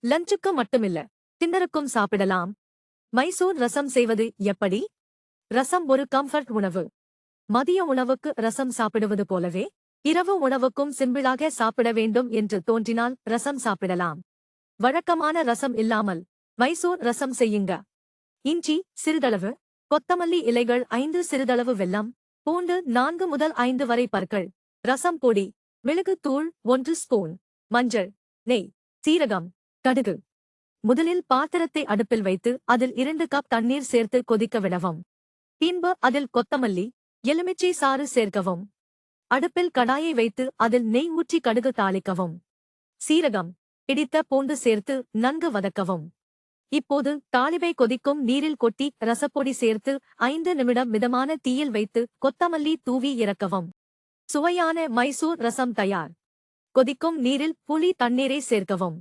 லஞ்சுக்கு மட்டுமில்ல, டின்னருக்கும் சாப்பிடலாம். மைசூர் ரசம் செய்வது எப்படி? ரசம் ஒரு கம்ஃபர்ட் உணவு. மதிய உணவுக்கு ரசம் சாப்பிடுவது போலவே, இரவு உணவுக்கும் சிம்பிளாக சாப்பிட வேண்டும் என்று தோன்றினால் ரசம் சாப்பிடலாம். வழக்கமான ரசம் இல்லாமல் மைசூர் ரசம் செய்யுங்க. இஞ்சி சிறிதளவு, கொத்தமல்லி இலைகள் 5 சிறிதளவு வெல்லம், பூண்டு 4 முதல் 5 வரை பற்கள், ரசம் பொடி, மிளகுத் தூள் 1 ஸ்பூன், மஞ்சள், நெய், சீரகம், கடுகு. முதலில் பாத்திரத்தை அடுப்பில் வைத்து அதில் 2 கப் தண்ணீர் சேர்த்து கொதிக்க விடவும். பின்பு அதில் கொத்தமல்லி, எலுமிச்சை சாறு சேர்க்கவும். அடுப்பில் கடாயை வைத்து அதில் நெய் ஊற்றி கடுகு தாளிக்கவும். சீரகம், இடித்த பூண்டு சேர்த்து நன்கு வதக்கவும். இப்போது தாளிவை கொதிக்கும் நீரில் கொட்டி ரசப்பொடி சேர்த்து 5 நிமிடம் மிதமான தீயில் வைத்து கொத்தமல்லி தூவி இறக்கவும். சுவையான மைசூர் ரசம் தயார். கொதிக்கும் நீரில் புளி தண்ணீரை சேர்க்கவும்.